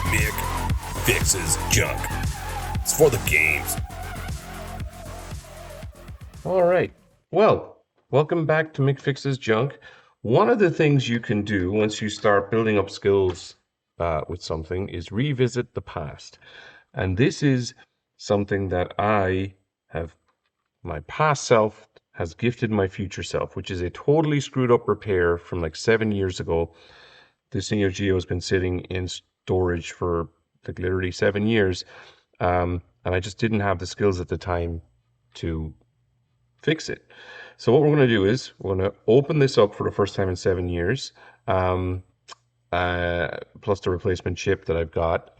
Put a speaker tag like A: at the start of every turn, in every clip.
A: Mick fixes junk. It's for the games.
B: All right. Well, welcome back to Mick Fixes Junk. One of the things you can do once you start building up skills with something is revisit the past. And this is something that my past self has gifted my future self, which is a totally screwed up repair from like 7 years ago. This Neo-Geo has been sitting in storage for like literally 7 years. And I just didn't have the skills at the time to fix it. So what we're going to do is we're going to open this up for the first time in 7 years, plus the replacement chip that I've got,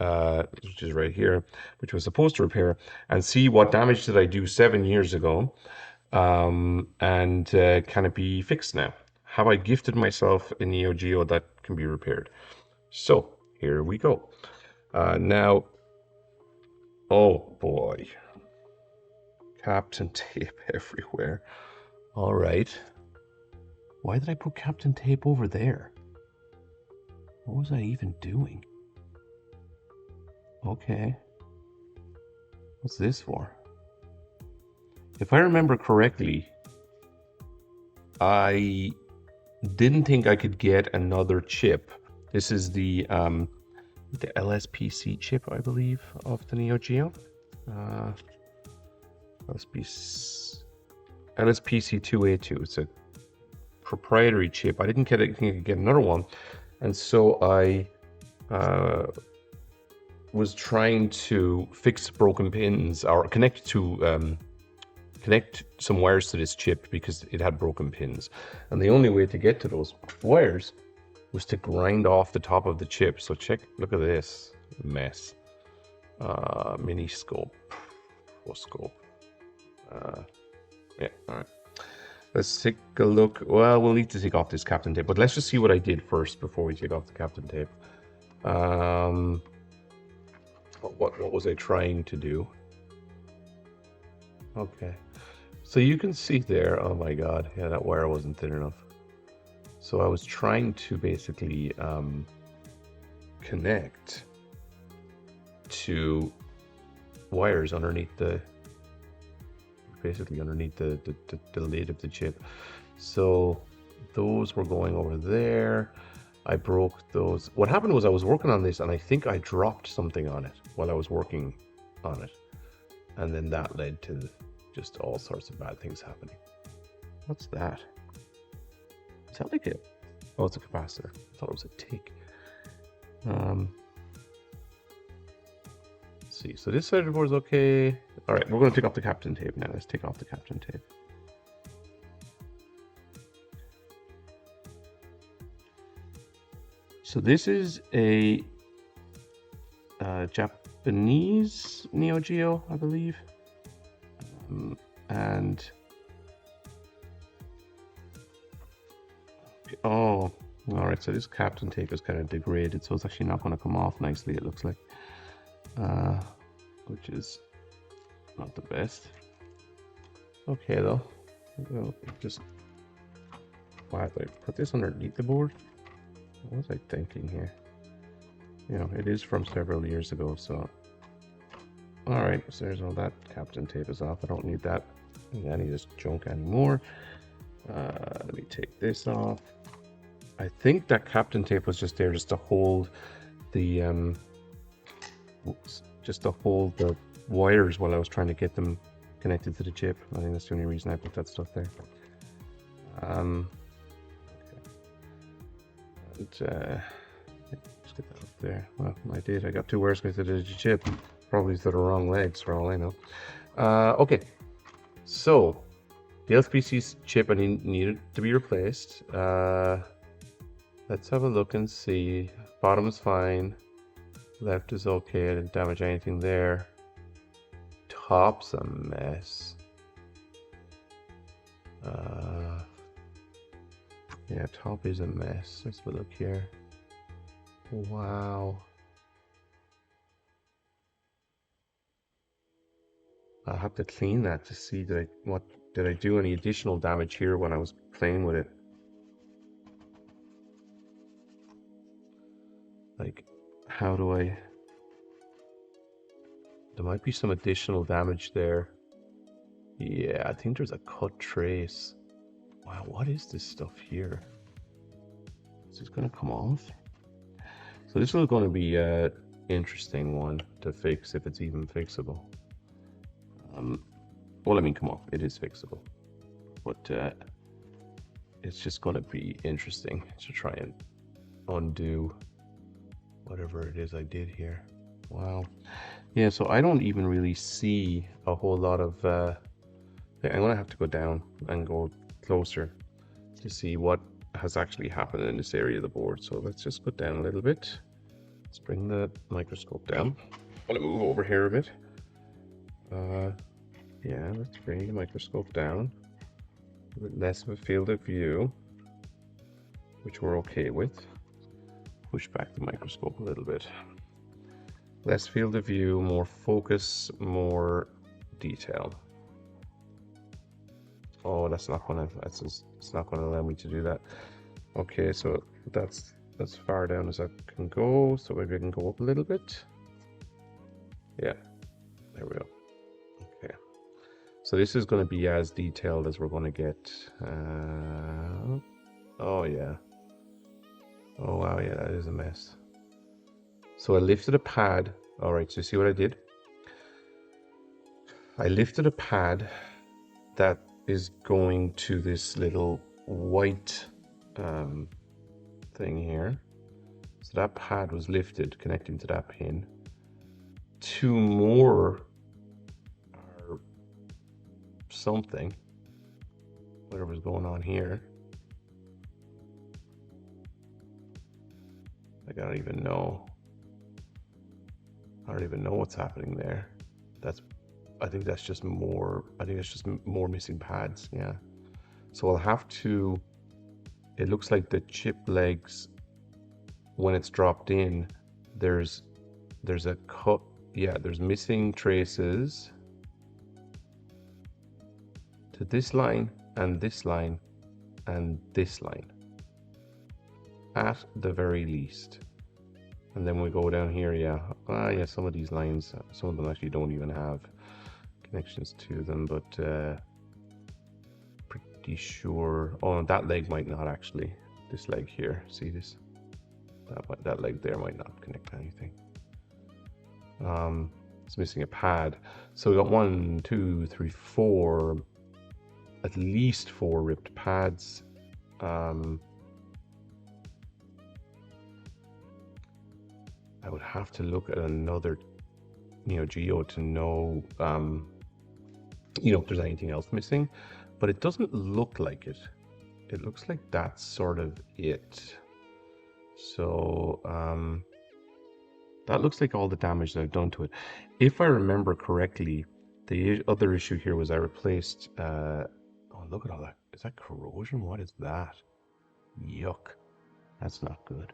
B: which is right here, which was supposed to repair, and see what damage did I do 7 years ago, and can it be fixed now? Have I gifted myself a Neo-Geo that can be repaired? So here we go. Now, oh boy. Captain tape everywhere. All right. Why did I put Captain tape over there? What was I even doing? Okay. What's this for? If I remember correctly, I didn't think I could get another chip. This is the LSPC chip, I believe, of the Neo-Geo. LSPC2A2. It's a proprietary chip. I didn't think I could get another one, and so I was trying to fix broken pins or connect some wires to this chip because it had broken pins, and the only way to get to those wires was to grind off the top of the chip. So look at this mess. Mini scope, full scope. Yeah, all right. Let's take a look. Well, we'll need to take off this Captain tape, but let's just see what I did first before we take off the Captain tape. What was I trying to do? Okay, so you can see there. Oh my God, yeah, that wire wasn't thin enough. So I was trying to basically connect to wires underneath the lid of the chip. So those were going over there. I broke those. What happened was I was working on this and I think I dropped something on it while I was working on it, and then that led to just all sorts of bad things happening. What's that? Is that like a... Oh, it's a capacitor. I thought it was a tick. See, so this side of the board is okay. All right, we're going to take off the Captain tape now. Let's take off the Captain tape. So this is a Japanese Neo-Geo, I believe, and oh, all right. So this Captain tape is kind of degraded, so it's actually not going to come off nicely. It looks like. Which is not the best. Okay though, well, just why did I put this underneath the board? What was I thinking here? You know, it is from several years ago, so all right. So there's all that Captain tape is off. I don't need that. Any of this junk anymore. Let me take this off. I think that Captain tape was just there just to hold the wires while I was trying to get them connected to the chip. I think that's the only reason I put that stuff there. Okay. And, just get that up there. Well, I did. I got two wires connected to the chip. Probably to the wrong legs for all I know. Okay. So, the LSPC chip needed to be replaced. Let's have a look and see. Bottom is fine. Left is okay. I didn't damage anything there. Top's a mess. Yeah, top is a mess. Let's have a look here. Wow. I'll have to clean that to see did I do any additional damage here when I was playing with it. Like, how do I There might be some additional damage there. Yeah, I think there's a cut trace. Wow, what is this stuff here? Is this going to come off? So this is going to be an interesting one to fix, if it's even fixable. Well, I mean, come on, it is fixable. But it's just going to be interesting to try and undo whatever it is I did here. Wow. Yeah, so I don't even really see a whole lot of... I'm going to have to go down and go closer to see what has actually happened in this area of the board. So let's just go down a little bit. Let's bring the microscope down. I'm going to move over here a bit. Yeah, let's bring the microscope down. A bit less of a field of view, which we're okay with. Push back the microscope a little bit. Less field of view, more focus, more detail. Oh, that's not gonna. It's not gonna allow me to do that. Okay, so that's as far down as I can go. So maybe I can go up a little bit. Yeah, there we go. Okay, so this is going to be as detailed as we're going to get. Oh yeah. Oh wow, yeah, that is a mess. So I lifted a pad. All right, so you see what I did? I lifted a pad that is going to this little white thing here. So that pad was lifted, connecting to that pin. Two more or something, whatever's going on here. Like, I don't even know what's happening there. I think that's just more missing pads. Yeah, so I'll have to, it looks like the chip legs, when it's dropped in, there's a cut. Yeah, there's missing traces to this line and this line and this line at the very least. And then we go down here. Yeah, yeah, some of these lines, some of them actually don't even have connections to them, but pretty sure. Oh, that leg might not actually. This leg here, see this? That leg there might not connect to anything. It's missing a pad. So we got 1, 2, 3, 4, at least 4 ripped pads. I would have to look at another Neo-Geo to know, if there's anything else missing, but it doesn't look like it. It looks like that's sort of it. So that looks like all the damage that I've done to it. If I remember correctly, the other issue here was I replaced, oh, look at all that. Is that corrosion? What is that? Yuck. That's not good.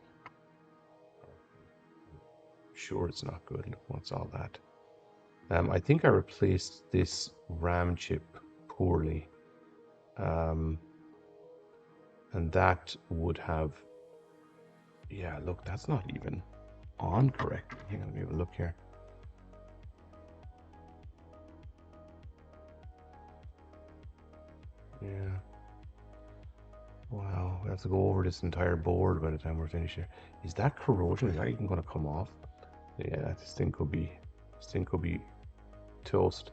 B: Sure, it's not good. What's all that? I think I replaced this RAM chip poorly. And that would have... Yeah, look, that's not even on correctly. Hang on, let me have a look here. Yeah. Wow, we have to go over this entire board by the time we're finished here. Is that corrosion? Is that even going to come off? Yeah, this thing could be toast.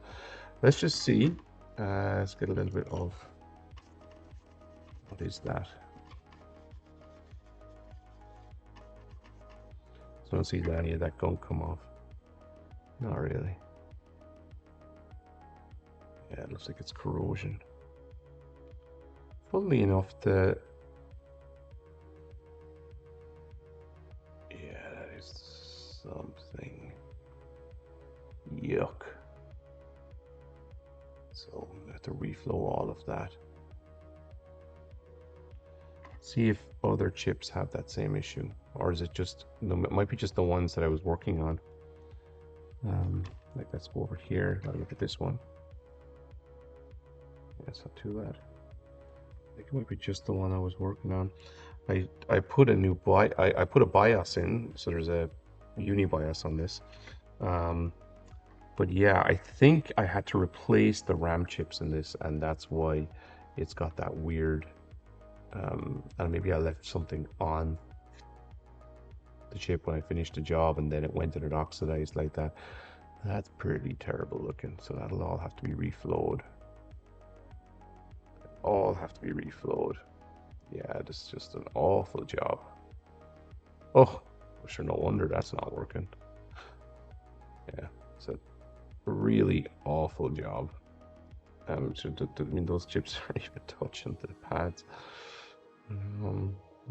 B: Let's just see. Let's get a little bit of... What is that? So I don't see any of that gunk come off. Not really. Yeah, it looks like it's corrosion. Funnily enough, yeah, that is something. Yuck. So we have to reflow all of that. See if other chips have that same issue, or is it just, no, it might be just the ones that I was working on. Like, let's go over here. I'll look at this one. Yeah, it's not too bad. I think it might be just the one I was working on. I put a new I put a BIOS in, so there's a uni BIOS on this. But yeah, I think I had to replace the RAM chips in this, and that's why it's got that weird. And maybe I left something on the chip when I finished the job, and then it went and it oxidized like that. That's pretty terrible looking. So that'll all have to be reflowed. All have to be reflowed. Yeah, this is just an awful job. Oh, sure, no wonder that's not working. Yeah, it's a really awful job. So I mean, those chips aren't even touching the pads.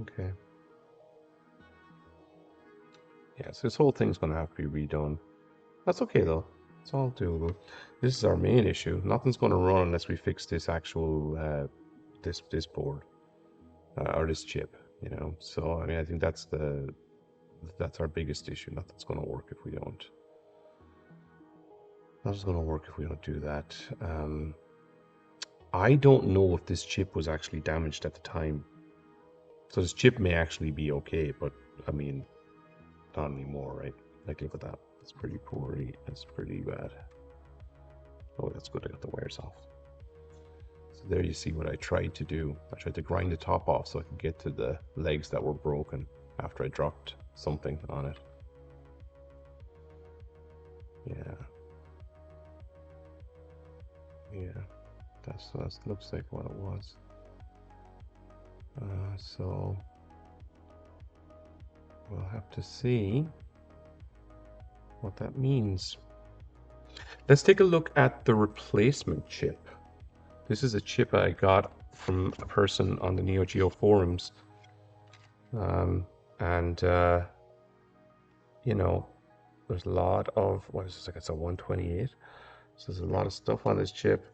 B: Okay. Yeah, so this whole thing's gonna have to be redone. That's okay though. It's all doable. This is our main issue. Nothing's gonna run unless we fix this actual this board or this chip. You know. So I mean, I think that's our biggest issue. Nothing's gonna work if we don't. Nothing's gonna work if we don't do that. I don't know if this chip was actually damaged at the time. So this chip may actually be okay, but I mean, not anymore, right? Like, look at that. It's pretty poorly. It's pretty bad. Oh, that's good. I got the wires off. So there you see what I tried to do. I tried to grind the top off so I could get to the legs that were broken after I dropped something on it. Yeah. Yeah. That looks like what it was. So we'll have to see what that means. Let's take a look at the replacement chip. This is a chip I got from a person on the Neo-Geo forums. You know, there's a lot of, what is this, like it's a 128. So there's a lot of stuff on this chip.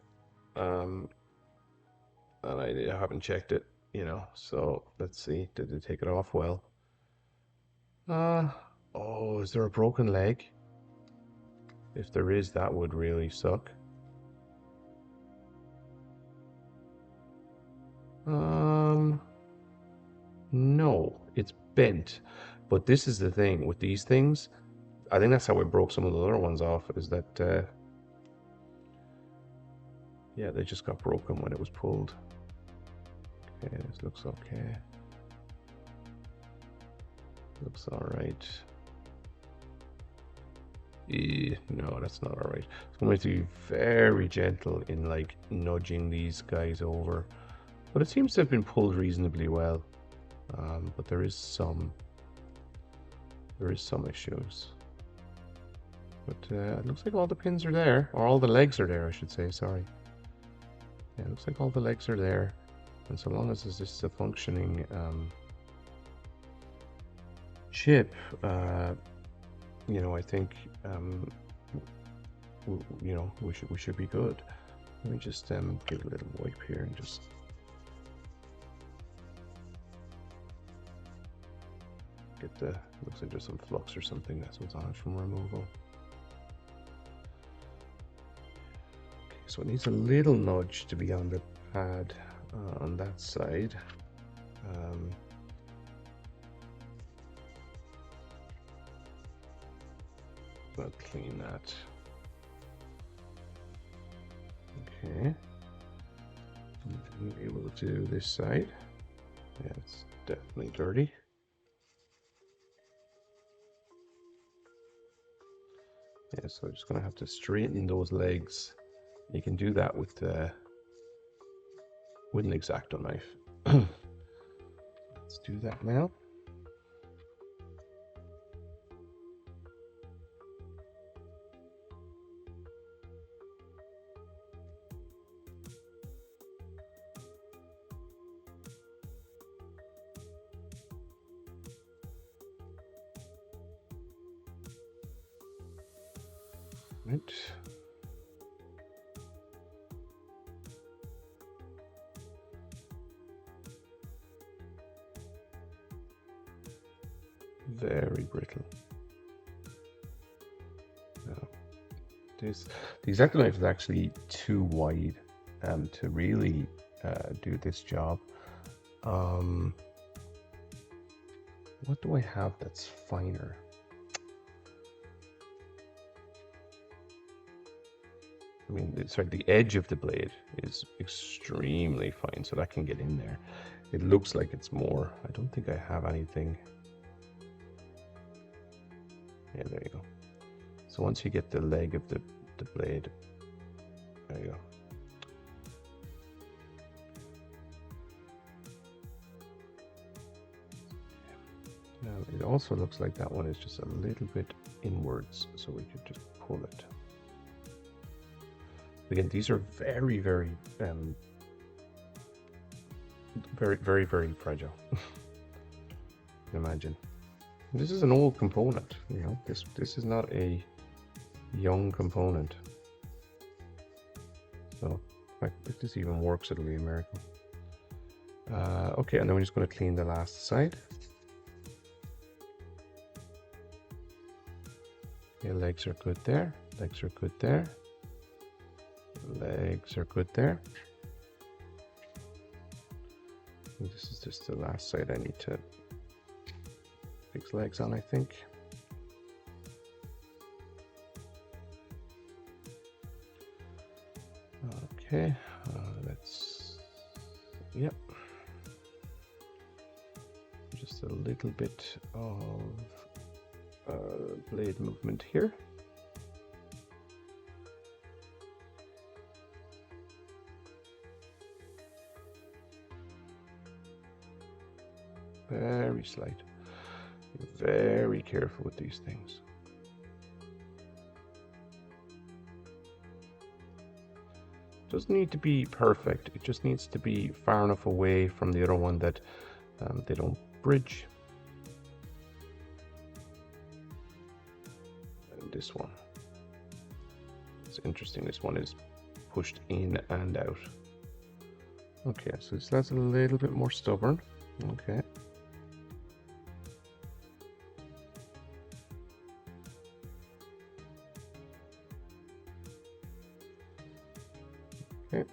B: And I haven't checked it, you know, so let's see, did they take it off well? Oh, is there a broken leg? If there is, that would really suck. No, it's bent. But this is the thing with these things. I think that's how I broke some of the other ones off, is that, yeah, they just got broken when it was pulled. Okay, this looks okay. Looks alright. No, that's not alright. So I'm going to be very gentle in like nudging these guys over. But it seems to have been pulled reasonably well. But there is some issues. But it looks like all the pins are there, or all the legs are there, I should say, sorry. Yeah, it looks like all the legs are there. And so long as this is a functioning chip, you know, I think, you know, we should be good. Let me just give a little wipe here and just get the, looks like there's some flux or something that's what's on it from removal. Okay, so it needs a little nudge to be on the pad on that side. I'll clean that. Okay. And be able to do this side. Yeah, it's definitely dirty. Yeah, so I'm just gonna have to straighten those legs. You can do that with an X-Acto knife. Let's do that now. Right. Very brittle. No. The X-Acto knife is actually too wide to really do this job. What do I have that's finer? I mean, sorry, the edge of the blade is extremely fine, so that can get in there. It looks like it's more. I don't think I have anything. Yeah, there you go. So once you get the leg of the blade, there you go. Now it also looks like that one is just a little bit inwards, so we could just pull it. Again, these are very, very, very fragile. Imagine. This is an old component, you know. This is not a young component. So if this even works, it'll be a miracle. Okay, and then we're just going to clean the last side. Okay, legs are good there. Legs are good there. Legs are good there. And this is just the last side I need to fix legs on, I think. Okay, let's, yep. Just a little bit of blade movement here. Very slight. Very careful with these things. Doesn't need to be perfect. It just needs to be far enough away from the other one that they don't bridge. And this one. It's interesting. This one is pushed in and out. Okay, so that's a little bit more stubborn. Okay. Okay.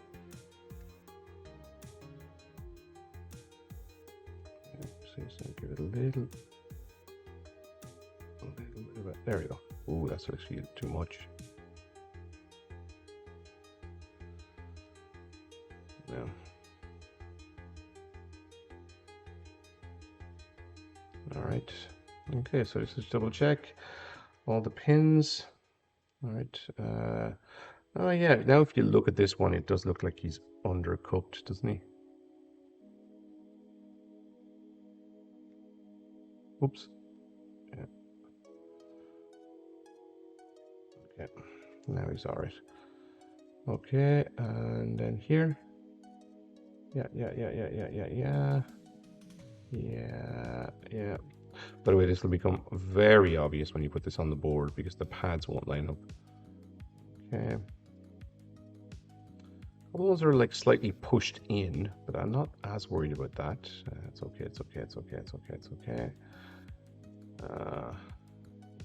B: So give it a little bit of it. There we go. Ooh, that's actually too much. No. All right. Okay, so this is double check all the pins. All right. Oh yeah, now if you look at this one, it does look like he's undercooked, doesn't he? Oops. Yeah. Okay, now he's all right. Okay, and then here. Yeah. By the way, this will become very obvious when you put this on the board because the pads won't line up. Okay. All those are like slightly pushed in, but I'm not as worried about that. It's okay.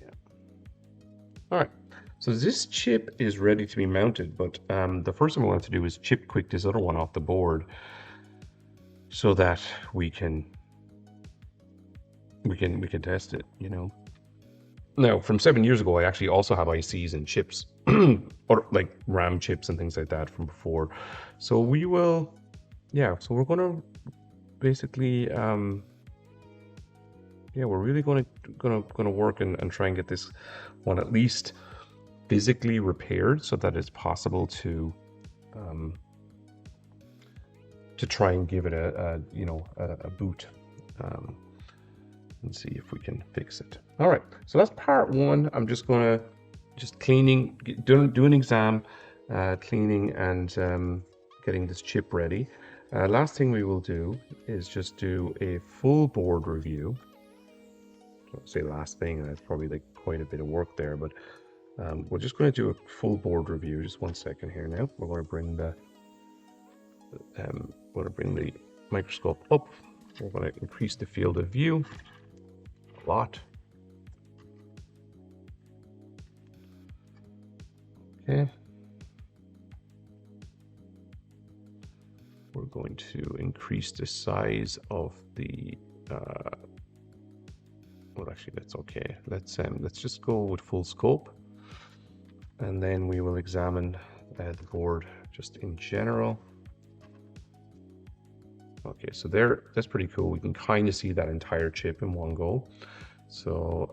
B: Yeah. All right. So this chip is ready to be mounted, but the first thing we want to do is chip quick this other one off the board so that we can test it, you know. Now, from 7 years ago, I actually also have ICs and chips, or like RAM chips and things like that from before. So we will, yeah. So we're gonna basically, yeah, we're really gonna work and try and get this one at least physically repaired so that it's possible to try and give it a boot. And see if we can fix it. All right, so that's part one. I'm just gonna cleaning, do an exam, cleaning and getting this chip ready. Last thing we will do is just do a full board review. I'll say last thing, that's probably like quite a bit of work there, but we're just going to do a full board review. Just 1 second here now. We're going to bring the microscope up. We're going to increase the field of view a lot. Okay. We're going to increase the size of the well, actually that's okay. Let's just go with full scope, and then we will examine the board just in general. Okay, so there, that's pretty cool. We can kind of see that entire chip in one go. So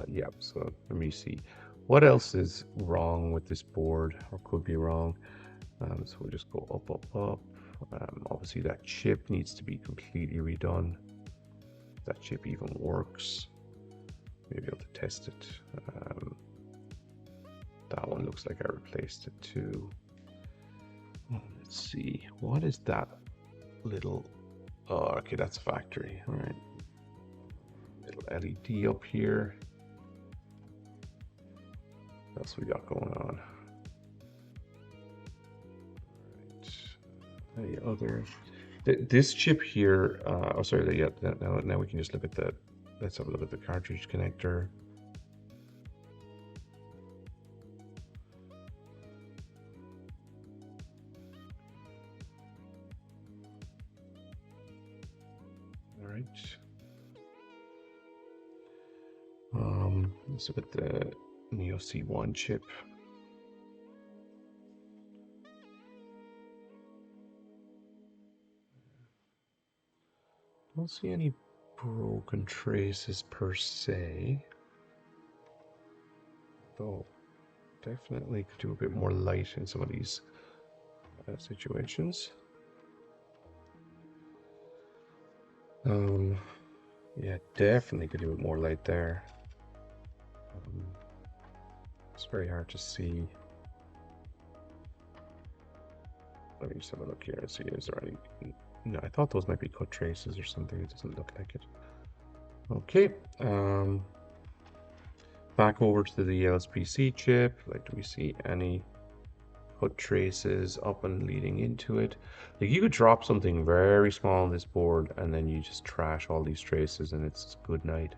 B: yeah, so let me see. What else is wrong with this board or could be wrong? So we'll just go up, up, up. Obviously that chip needs to be completely redone. If that chip even works. Maybe able to test it. That one looks like I replaced it too. Let's see, what is that little, oh, okay, that's factory. All right, little LED up here. What else we got going on? All right. The other, this chip here, oh sorry, yeah, now we can just look at the, let's have a look at the cartridge connector. All right. Let's look at the Neo C1 chip. Don't see any broken traces per se, though definitely could do a bit more light in some of these situations. Yeah, definitely could do with more light there. It's very hard to see. Let me just have a look here and see, is there any, no, I thought those might be cut traces or something. It doesn't look like it. Okay, back over to the LSPC chip. Like, do we see any cut traces up and leading into it? Like, you could drop something very small on this board and then you just trash all these traces and it's good night.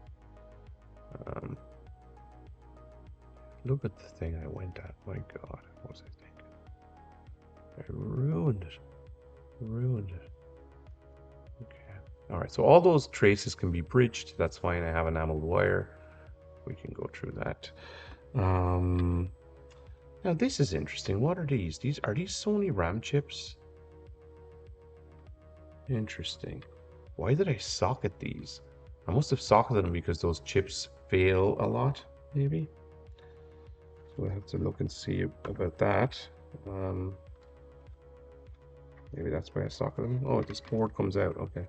B: Look at the thing I went at. My God, what was I thinking? I ruined it. Ruined it. Okay. All right, so all those traces can be bridged. That's fine. I have enameled wire. We can go through that. Now this is interesting. What are these? Are these Sony RAM chips? Interesting. Why did I socket these? I must have socketed them because those chips fail a lot, maybe. So I have to look and see about that. Maybe that's why I socketed them. Oh, this board comes out. Okay.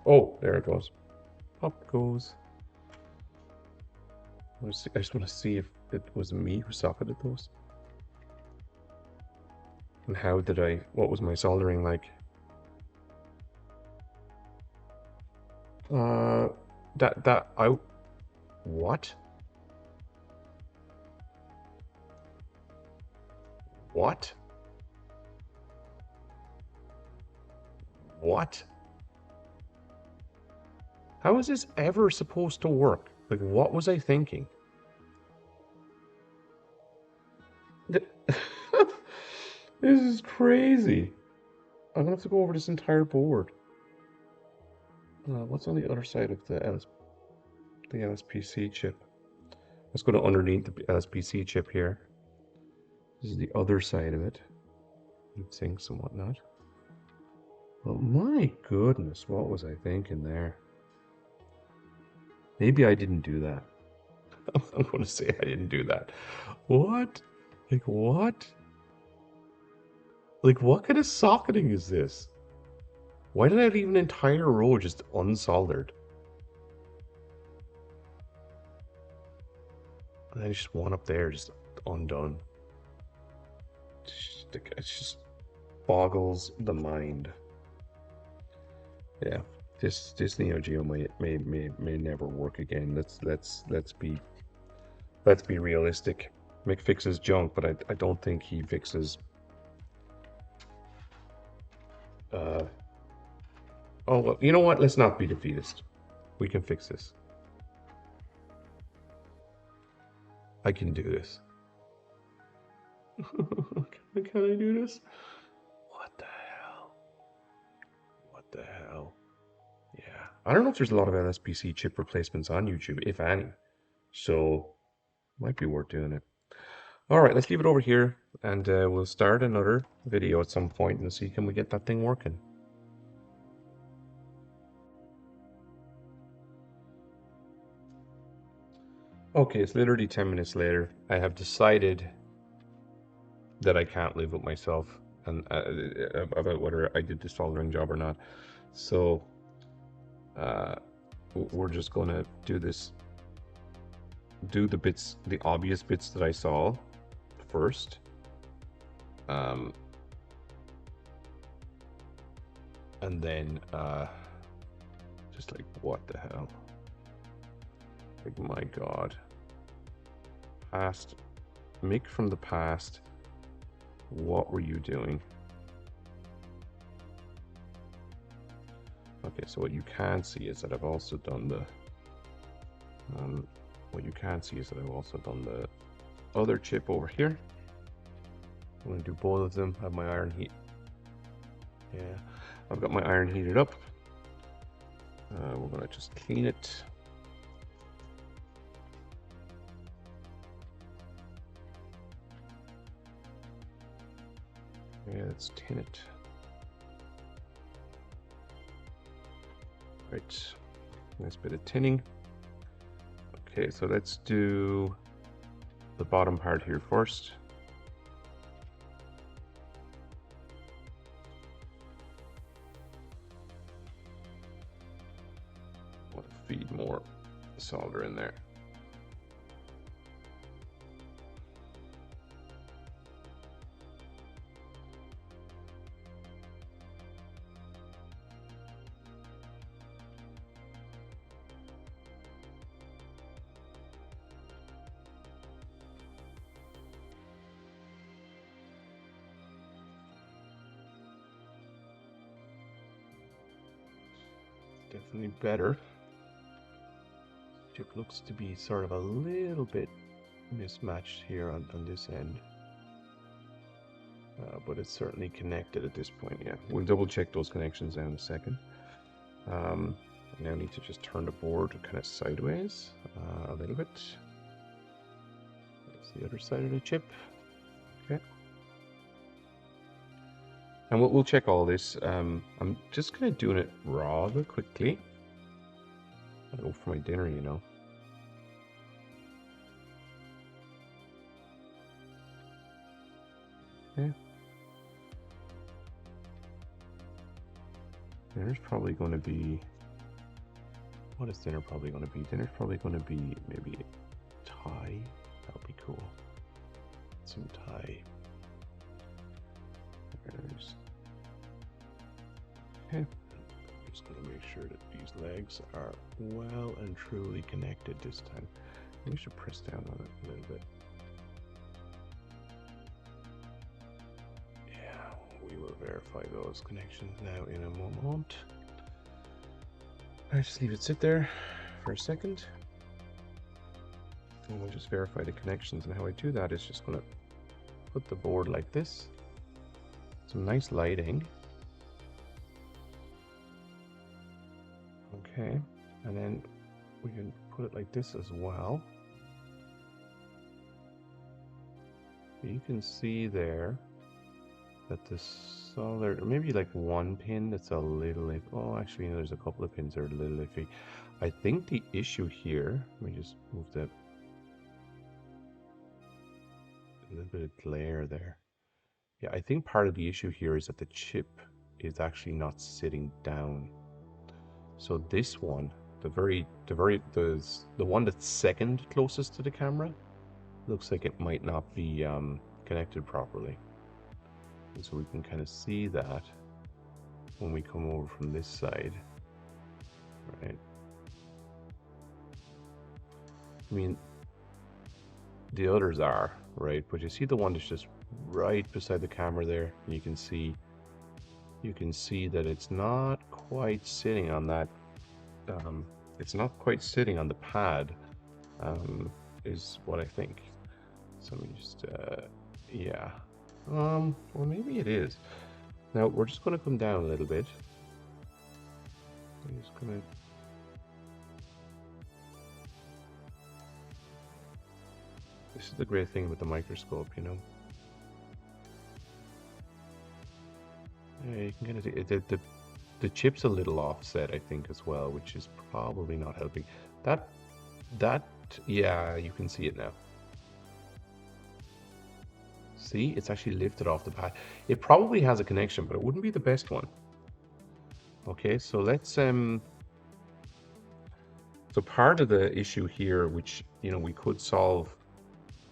B: Oh, there it goes. Up goes. I just want to see if it was me who socketed those. And how did what was my soldering like? What? What? What? How is this ever supposed to work? Like, what was I thinking? This is crazy. I'm gonna have to go over this entire board. What's on the other side of the LSPC chip? Let's go to underneath the LSPC chip here. This is the other side of it. Sinks and whatnot. Well, my goodness, what was I thinking there? Maybe I didn't do that. I'm going to say I didn't do that. What? Like, what? Like, what kind of socketing is this? Why did I leave an entire row just unsoldered? And then just one up there just undone. It just boggles the mind. Yeah, this Neo-Geo may never work again. Let's be realistic. Mick fixes junk, but I don't think he fixes. Oh well, you know what? Let's not be defeatist. We can fix this. I can do this. Can I do this? What the hell? What the hell? Yeah. I don't know if there's a lot of LSPC chip replacements on YouTube, if any. So, might be worth doing it. All right, let's leave it over here, and we'll start another video at some point and see can we get that thing working. Okay, it's literally 10 minutes later. I have decided that I can't live with myself and about whether I did this soldering job or not. So we're just gonna do the bits, the obvious bits that I saw first. And then just like, what the hell? Like, my God. Past, Mick from the past, what were you doing? Okay, so what you can see is that I've also done the other chip over here. I'm gonna do both of them. I have my iron heat. Yeah, I've got my iron heated up. We're gonna just clean it. Yeah, let's tin it. Right, nice bit of tinning. Okay, so let's do the bottom part here first. Want to feed more solder in there. Definitely better. Chip looks to be sort of a little bit mismatched here on this end. But it's certainly connected at this point, yeah. We'll double check those connections now in a second. I now need to just turn the board kind of sideways a little bit. That's the other side of the chip. Okay. And we'll check all this. I'm just kind of doing it rather quickly. I go for my dinner, you know. Okay. Dinner's probably going to be... What is dinner probably going to be? Dinner's probably going to be maybe Thai. That would be cool. Some Thai. Okay, just going to make sure that these legs are well and truly connected this time. We should press down on it a little bit. Yeah, we will verify those connections now in a moment. I just leave it sit there for a second. And we'll just verify the connections, and how I do that is just going to put the board like this. Some nice lighting. Okay, and then we can put it like this as well. You can see there that the solder, maybe like one pin that's a little iffy. Oh, actually, no, there's a couple of pins that are a little iffy. I think the issue here, let me just move that. A little bit of glare there. Yeah, I think part of the issue here is that the chip is actually not sitting down. So this one, the one that's second closest to the camera, looks like it might not be connected properly. And so we can kind of see that when we come over from this side, right? I mean, the others are, right? But you see the one that's just right beside the camera there, and you can see that it's not quite sitting on that. It's not quite sitting on the pad, is what I think. So let me just, yeah. Or maybe it is. Now we're just going to come down a little bit. I'm just gonna. This is the great thing with the microscope, you know. Yeah, you can kind of see the chip's a little offset, I think, as well, which is probably not helping. That yeah, you can see it now. See, it's actually lifted off the pad. It probably has a connection, but it wouldn't be the best one. Okay, so let's so part of the issue here, which we could solve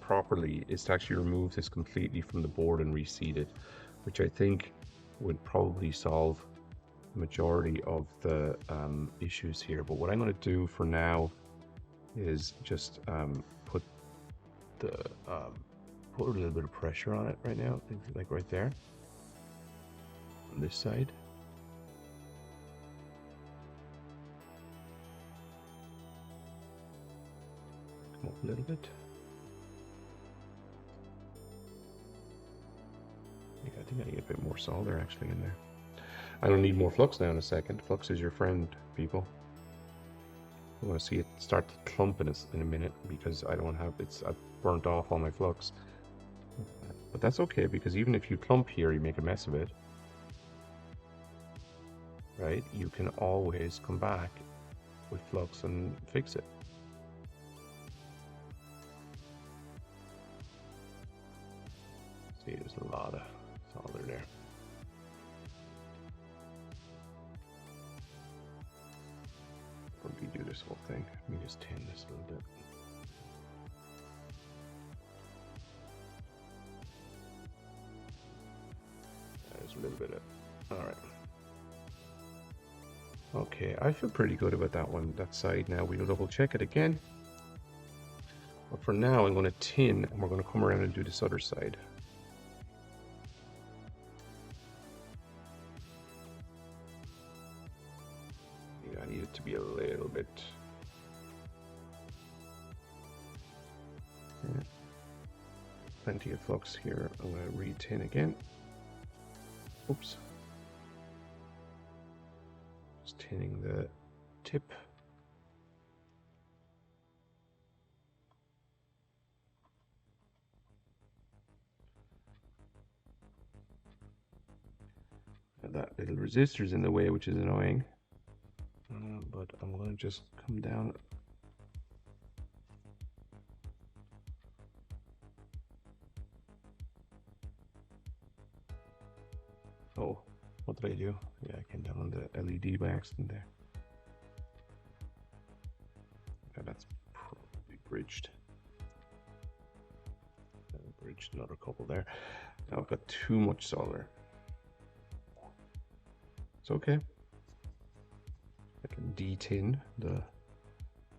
B: properly, is to actually remove this completely from the board and reseat it, which I think would probably solve the majority of the issues here. But what I'm going to do for now is just put a little bit of pressure on it right now, like right there on this side. Come up a little bit. Yeah, I think I need a bit more solder actually in there. I don't need more flux now in a second. Flux is your friend, people. I want to see it start to clump in a minute because I don't have I've burnt off all my flux. But that's okay, because even if you clump here, you make a mess of it, right? You can always come back with flux and fix it. See, there's a lot of solder there. Or redo this whole thing. Let me just tin this a little bit. There's a little bit of, all right. Okay, I feel pretty good about that one, that side now. We'll double check it again. But for now, I'm going to tin, and we're going to come around and do this other side. Yeah, I need it to be a little bit. Yeah. Plenty of flux here. I'm going to re-tin again. Oops. Just tinning the tip. And that little resistor's in the way, which is annoying. But I'm going to just come down. Oh, what did I do? Yeah, I came down on the LED by accident there. Okay, that's probably bridged. Bridged another couple there. Now I've got too much solder. It's okay. I can detin the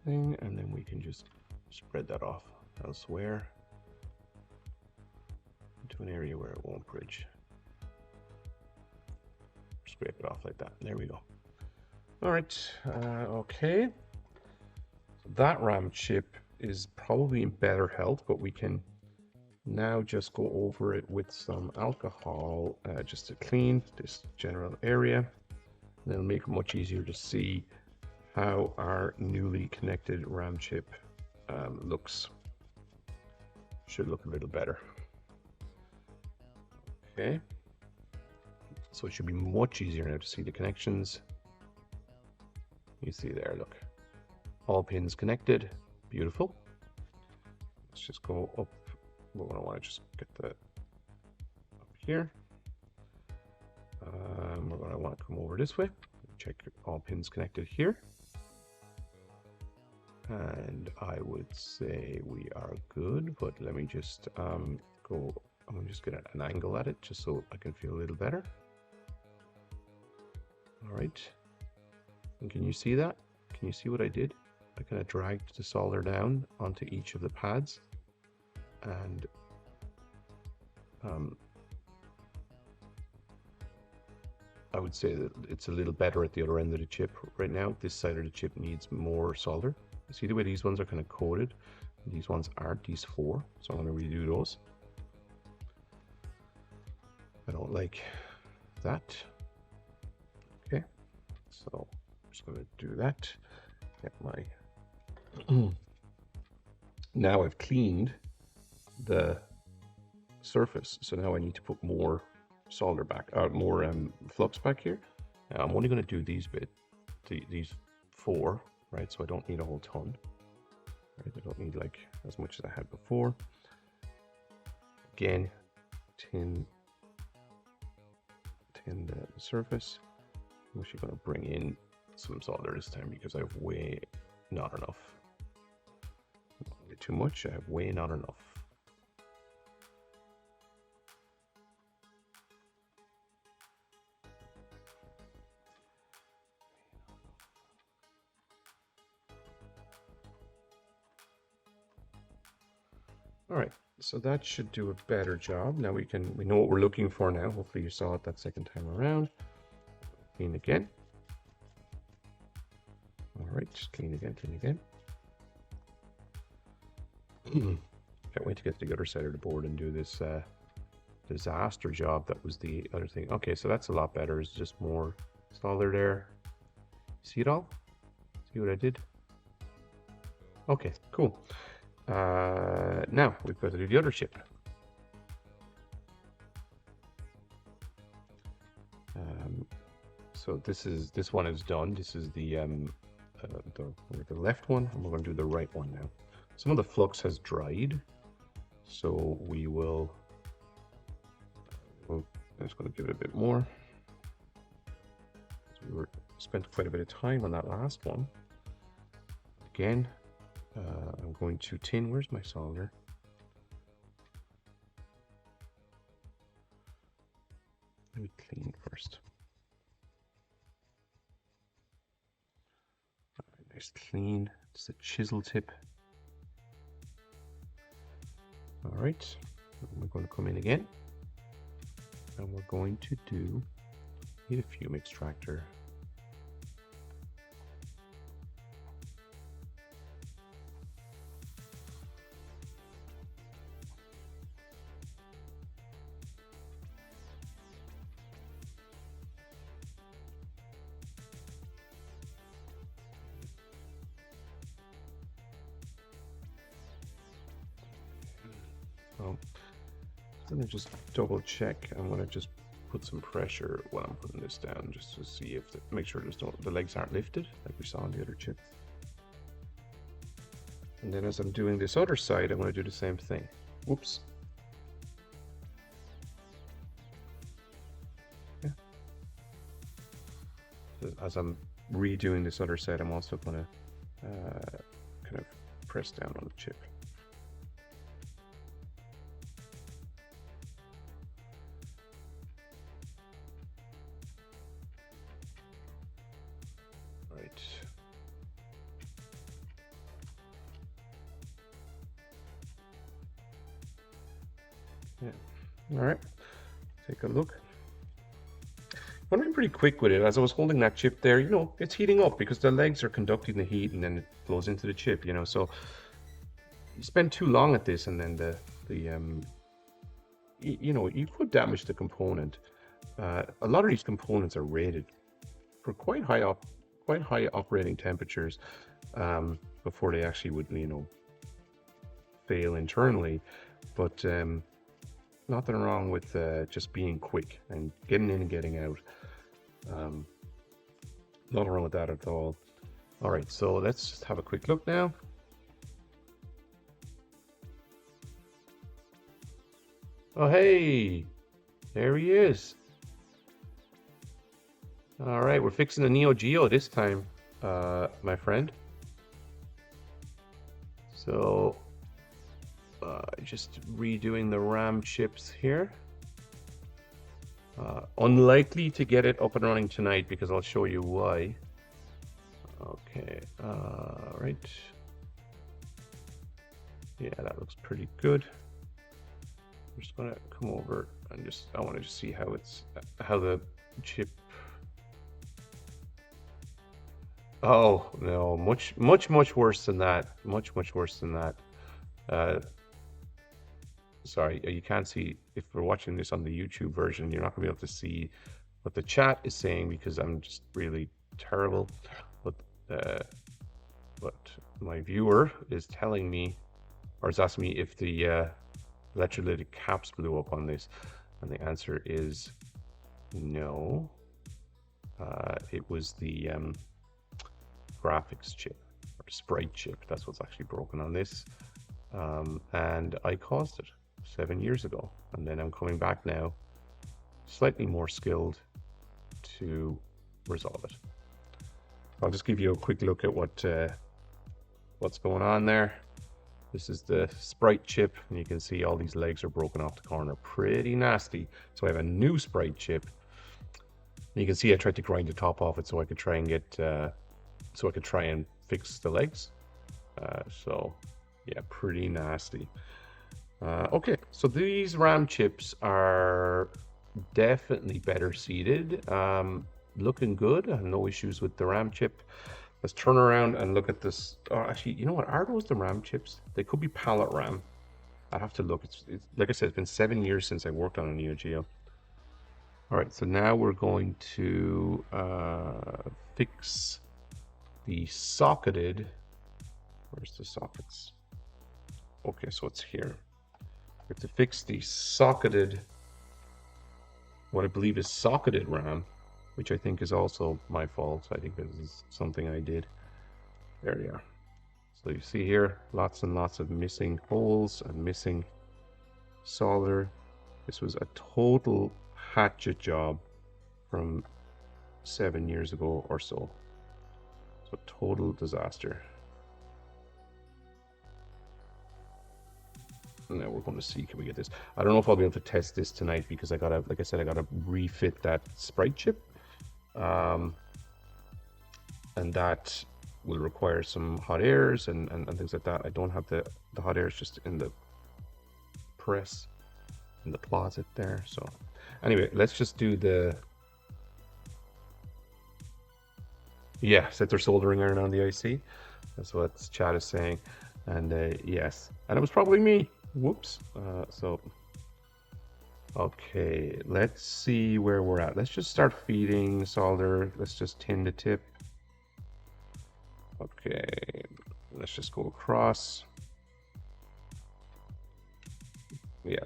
B: thing, and then we can just spread that off elsewhere into an area where it won't bridge. Scrape it off like that. There we go. All right. Okay. So that RAM chip is probably in better health, but we can now just go over it with some alcohol just to clean this general area. And it'll make it much easier to see how our newly connected RAM chip looks. Should look a little better. Okay. So it should be much easier now to see the connections. You see there, look. All pins connected. Beautiful. Let's just go up. We're going to want to just get that up here. We're going to want to come over this way. Check all pins connected here. And I would say we are good, but let me just I'm going to just get an angle at it just so I can feel a little better. All right. And can you see that? Can you see what I did? I kind of dragged the solder down onto each of the pads, and I would say that it's a little better at the other end of the chip right now. This side of the chip needs more solder. See the way these ones are kind of coated? These ones aren't, these four. So I'm going to redo those. I don't like that. Okay, so just going to do that. Get my now I've cleaned the surface, so now I need to put more solder back, more flux back here. Now I'm only going to do these these 4, right? So I don't need a whole ton. Right? I don't need like as much as I had before. Again, tin the surface. I'm actually going to bring in some solder this time because I have way not enough. Too much. I have way not enough. All right, so that should do a better job. Now we know what we're looking for now. Hopefully you saw it that second time around. Clean again. All right, just clean again, clean again. Can't wait to get to the other side of the board and do this disaster job. That was the other thing. Okay, so that's a lot better. It's just more solder there. See it all? See what I did? Okay, cool. Now we've got to do the other chip. So this one is done. This is the left one, and we're going to do the right one now. Some of the flux has dried, so we're just going to give it a bit more. We spent quite a bit of time on that last one. Again, I'm going to tin. Where's my solder? Let me clean first. All right, nice clean. It's a chisel tip. All right, we're going to come in again, and we're going to need a fume extractor. So I'm going to just double check. I'm going to just put some pressure while I'm putting this down, just to see if make sure the legs aren't lifted like we saw on the other chip. And then as I'm doing this other side, I'm going to do the same thing. Whoops. Yeah. As I'm redoing this other side, I'm also going to kind of press down on the chip. Yeah. All right, take a look. I'm being pretty quick with it. As I was holding that chip there, you know, it's heating up because the legs are conducting the heat and then it flows into the chip, you know. So you spend too long at this and then you know, you could damage the component. A lot of these components are rated for quite high operating temperatures before they actually would, you know, fail internally. But nothing wrong with just being quick and getting in and getting out. Nothing wrong with that at all. All right, so let's just have a quick look now. Oh, hey, there he is. All right, we're fixing the Neo-Geo this time, my friend. So just redoing the RAM chips here. Unlikely to get it up and running tonight because I'll show you why. Okay, right. Yeah, that looks pretty good. I'm just gonna come over and I want to just see how the chip. Oh no, much worse than that. Much worse than that. Sorry, you can't see, if we're watching this on the YouTube version, you're not gonna be able to see what the chat is saying because I'm just really terrible. but my viewer is telling me, or is asking me if the electrolytic caps blew up on this, and the answer is no. It was the graphics chip, or sprite chip. That's what's actually broken on this, and I caused it 7 years ago, and then I'm coming back now, slightly more skilled, to resolve it. I'll just give you a quick look at what's going on there. This is the sprite chip, and you can see all these legs are broken off the corner, pretty nasty. So I have a new sprite chip. And you can see I tried to grind the top off it so I could try and get, so I could try and fix the legs. So yeah, pretty nasty. Okay, so these RAM chips are definitely better seated. Looking good. I have no issues with the RAM chip. Let's turn around and look at this. Oh, actually, you know what? Are those the RAM chips? They could be pallet RAM. I'd have to look. It's like I said, it's been 7 years since I worked on a Neo-Geo. All right, so now we're going to fix the socketed. Where's the sockets? Okay, so it's here. We have to fix the socketed, what I believe is socketed RAM, which I think is also my fault. I think this is something I did. There we are. So you see here, lots and lots of missing holes and missing solder. This was a total hatchet job from 7 years ago or so. So total disaster. Now we're going to see, can we get this? I don't know if I'll be able to test this tonight because I gotta, like I said, I gotta refit that sprite chip. And that will require some hot airs and things like that. I don't have the hot airs just in the press, in the closet there. So anyway, let's just do the, yeah, set their soldering iron on the IC. That's what chat is saying. And yes, and it was probably me. Whoops. So okay, let's see where we're at. Let's just start feeding solder. Let's just tin the tip. Okay, let's just go across. Yeah.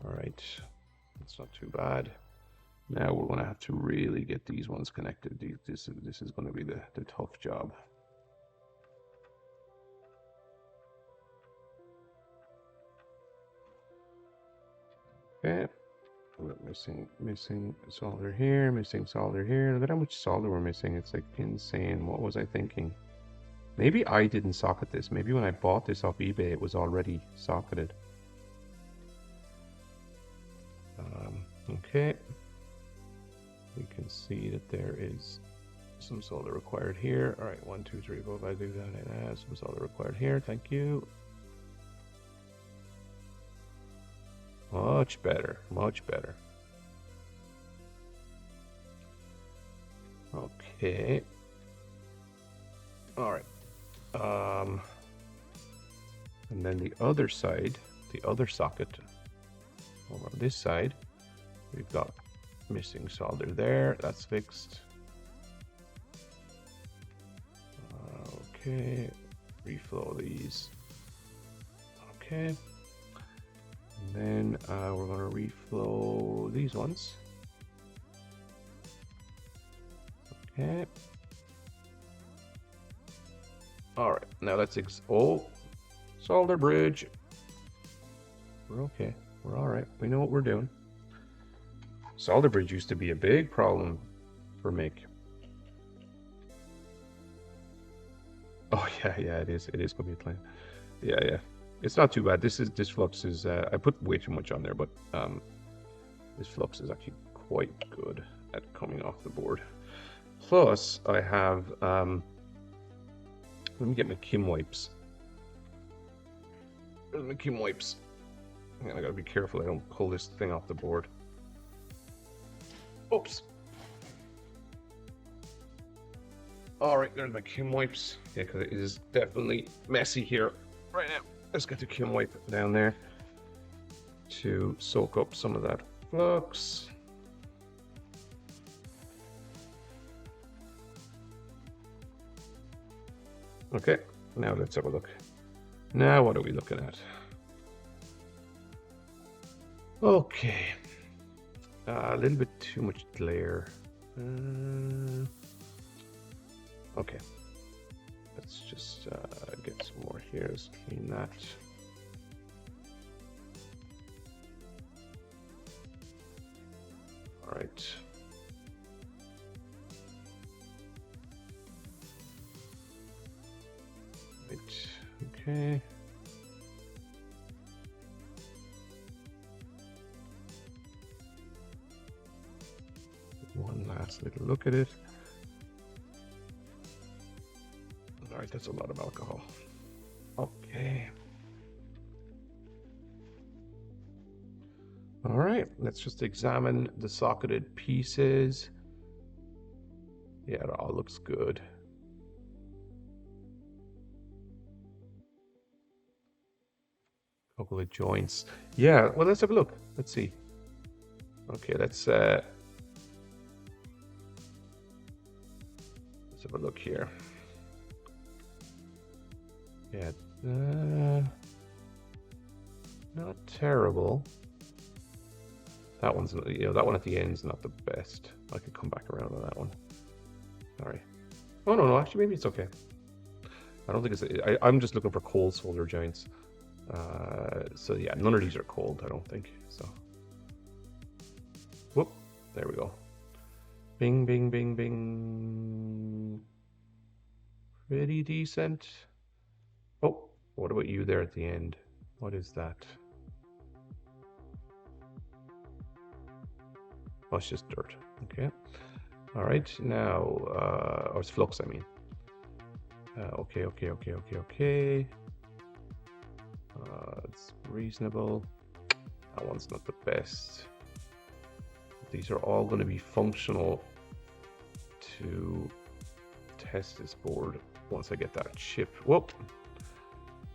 B: All right, that's not too bad. Now we're going to have to really get these ones connected. This is going to be the tough job. Okay, we're missing solder here, missing solder here. Look at how much solder we're missing. It's like insane. What was I thinking? Maybe I didn't socket this. Maybe when I bought this off eBay, it was already socketed. Okay. We can see that there is some solder required here. All right, 1, 2, 3, 4, 5, 6, 7, 8, 9. Some solder required here. Thank you. Much better, much better. Okay. All right. And then the other side, the other socket over on this side, we've got missing solder there. That's fixed. Okay. Reflow these. Okay. And then we're going to reflow these ones. Okay. All right. Now let's solder bridge. We're okay. We're all right. We know what we're doing. Solder bridge used to be a big problem for make. Oh yeah, it is. It is going to be a claim. Yeah. It's not too bad. This flux is I put way too much on there, but this flux is actually quite good at coming off the board. Plus, I have let me get my Kim wipes. Where's my Kim wipes? And I gotta be careful I don't pull this thing off the board. Oops. All right, there's my Kim wipes. Yeah, because it is definitely messy here right now. Let's get the Kim wipe down there to soak up some of that flux. Okay, now let's have a look. Now what are we looking at? Okay, a little bit too much glare. Okay, let's just get some more here. Let's clean that. All right. Right. Okay. One last little look at it. All right, that's a lot of alcohol. Okay. All right, let's just examine the socketed pieces. Yeah, it all looks good. Couple of joints. Yeah, well, let's have a look. Let's see. Okay, let's have a look here. Yeah, not terrible. That one's, that one at the end is not the best. I could come back around on that one. Sorry. Oh, no, actually, maybe it's okay. I don't think it's, I'm just looking for cold solder joints. So yeah, none of these are cold, I don't think, so. Whoop, there we go. Bing, bing, bing, bing. Pretty decent. Oh, what about you there at the end? What is that? Oh, it's just dirt. Okay. All right, now, or it's flux, I mean. Okay. It's reasonable. That one's not the best. These are all going to be functional to test this board once I get that chip. Whoop!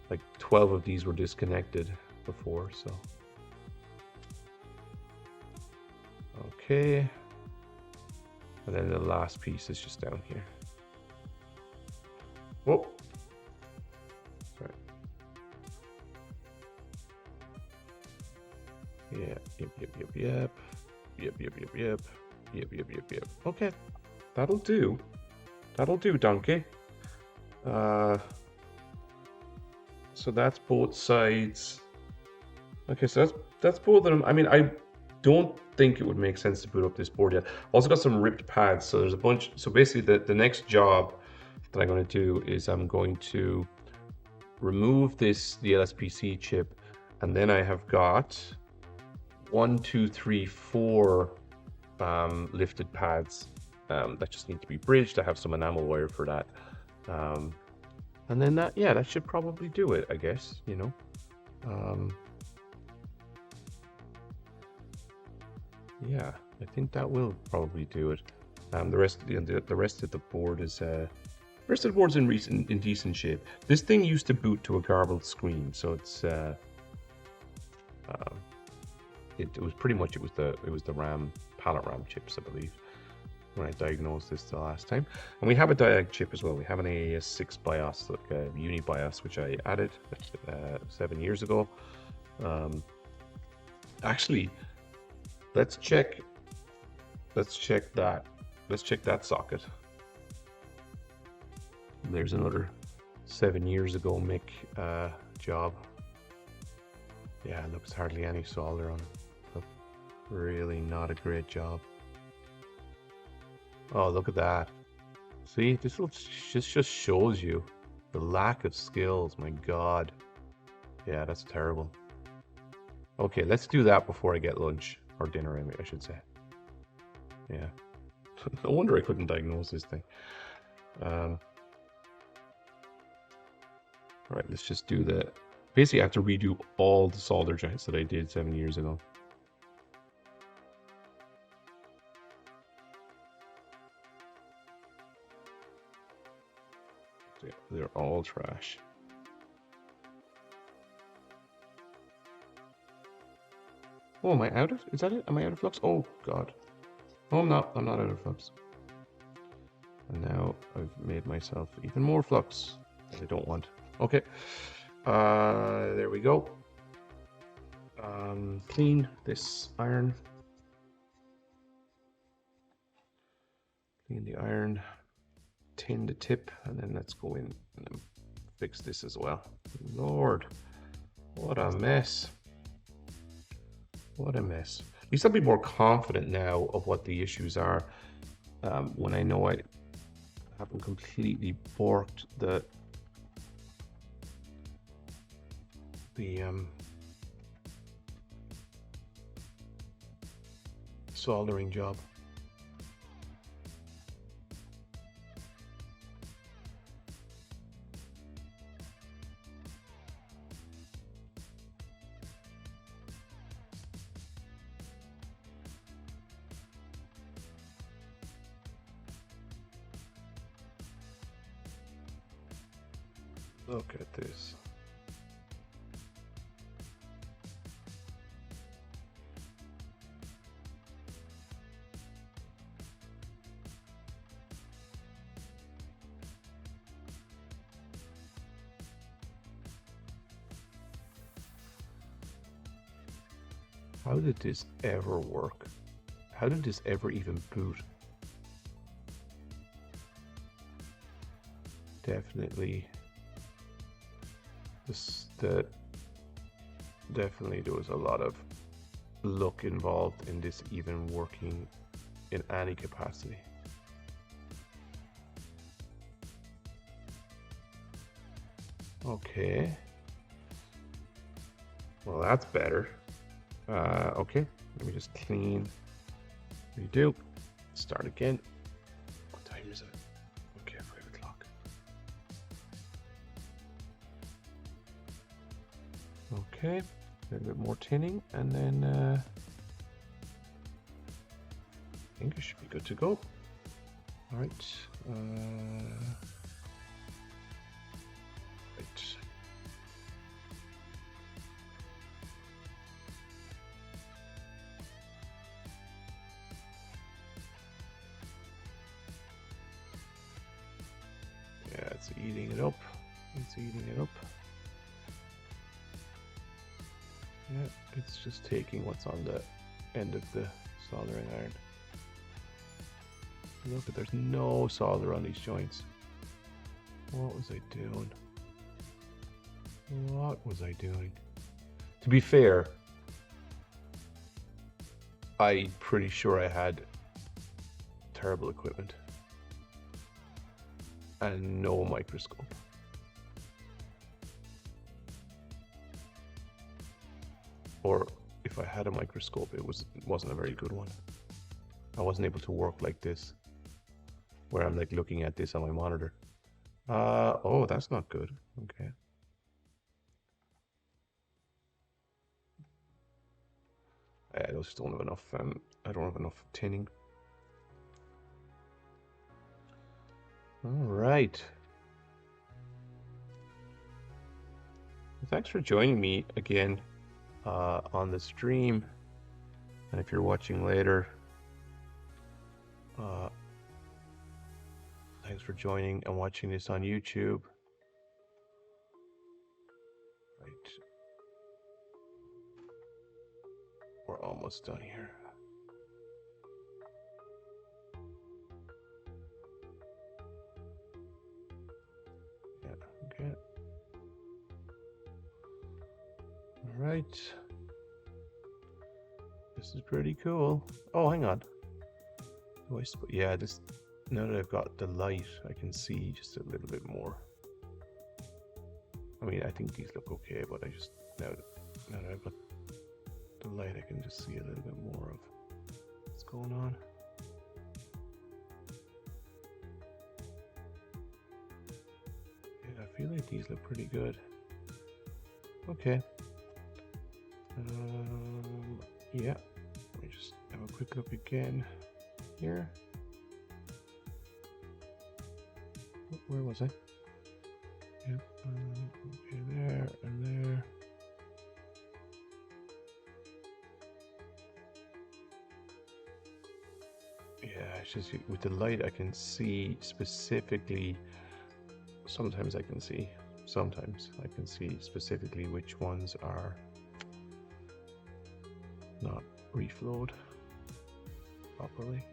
B: Like 12 of these were disconnected before, so. Okay. And then the last piece is just down here. Whoop! Sorry. Yeah, yep. Okay, that'll do. That'll do, donkey. So that's both sides. Okay, so that's both of them. I mean, I don't think it would make sense to boot up this board yet. Also got some ripped pads, so there's a bunch. So basically, the next job that I'm going to do is I'm going to remove the LSPC chip, and then I have got 1, 2, 3, 4 lifted pads that just need to be bridged. I have some enamel wire for that, and then that should probably do it, I guess. Yeah, I think that will probably do it. The rest of the board is the board's in decent shape. This thing used to boot to a garbled screen, so it's it was pretty much it was the RAM pallet RAM chips, I believe, when I diagnosed this the last time. And we have a diag chip as well. We have an AES 6 BIOS, like a uni BIOS, which I added 7 years ago. Actually, let's check that socket. There's another 7 years ago MIC job. Yeah, it looks hardly any solder on it. But really not a great job. Oh, look at that. See, this just shows you the lack of skills. My God. Yeah, that's terrible. Okay, let's do that before I get lunch. Or dinner, I should say. Yeah. No wonder I couldn't diagnose this thing. All right, let's just do that. Basically, I have to redo all the solder joints that I did 7 years ago. Yeah, they're all trash. Oh, am I out of? Is that it? Am I out of flux? Oh, God. Oh, I'm not. I'm not out of flux. And now I've made myself even more flux. I don't want. Okay. There we go. Clean this iron. Clean the iron. Tin the tip, and then let's go in and fix this as well. Lord, what a mess. What a mess. At least I'll be more confident now of what the issues are when I know I haven't completely borked the soldering job. Look at this. How did this ever work? How did this ever even boot? Definitely. Definitely there was a lot of luck involved in this even working in any capacity. Okay. Well, that's better. Okay, let me just clean, redo, start again. What time is it? Okay, 5 o'clock. Okay, a little bit more tinning, and then I think it should be good to go. All right. Right. Yeah, it's eating it up. It's eating it up. Yeah, it's just taking what's on the end of the soldering iron. Look, there's no solder on these joints. What was I doing? What was I doing? To be fair, I'm pretty sure I had terrible equipment and no microscope. Or if I had a microscope, it wasn't a very good one. I wasn't able to work like this, where I'm like looking at this on my monitor. Oh, that's not good. Okay. I just don't have enough. I don't have enough tinning. All right. Well, thanks for joining me again on the stream. And if you're watching later, thanks for joining and watching this on YouTube. Right. We're almost done here. Yeah, okay. All right. This is pretty cool. Oh, hang on. Yeah, this. Now that I've got the light, I can see just a little bit more. I mean, I think these look okay, but I just now that I've got the light, I can just see a little bit more of what's going on. Yeah, I feel like these look pretty good. Okay. Yeah. Let me just have a quick look again here. Where was I? Yep. Okay, there and there. Yeah, it's just with the light I can see specifically sometimes I can see specifically which ones are not reflowed properly.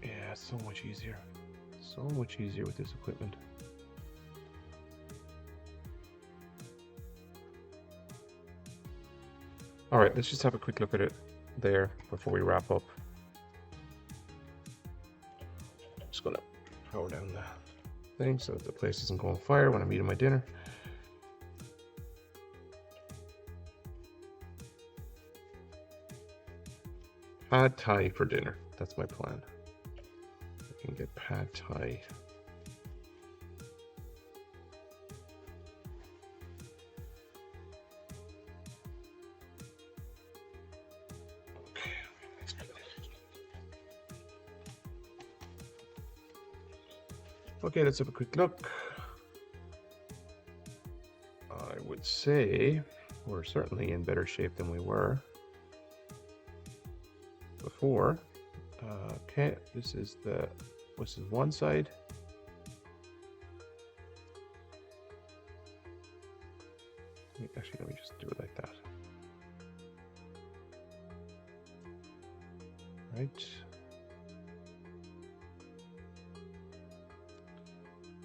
B: Yeah, it's so much easier with this equipment. All right, let's just have a quick look at it there before we wrap up. Just gonna power down the thing so that the place doesn't go on fire when I'm eating my dinner. Pad Thai for dinner. That's my plan. I can get Pad Thai. Okay, let's have a quick look. I would say we're certainly in better shape than we were before. Okay, this is one side. Actually, let me just do it like that. Right.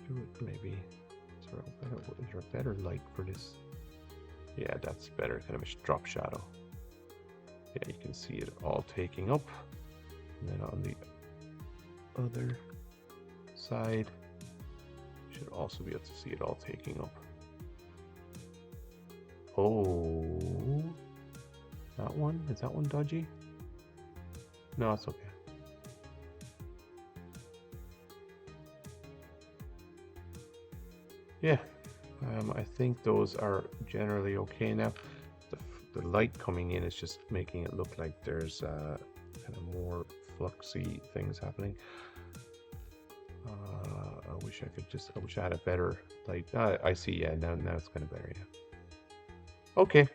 B: Do it maybe. Is there a better light for this? Yeah, that's better. Kind of a drop shadow. Yeah, you can see it all taking up. And then on the other side, you should also be able to see it all taking up. Oh, that one? Is that one dodgy? No, it's okay. Yeah, I think those are generally okay now. The light coming in is just making it look like there's kind of more fluxy things happening. I wish I had a better light. I see, yeah, now it's kind of better, yeah. Okay.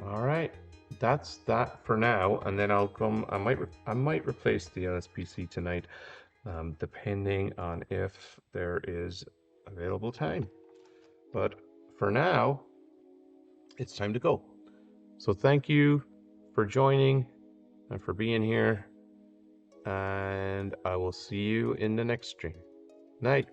B: All right. That's that for now, and then I'll come. I might replace the LSPC tonight, depending on if there is available time. But for now, it's time to go. So thank you for joining and for being here, and I will see you in the next stream. Night.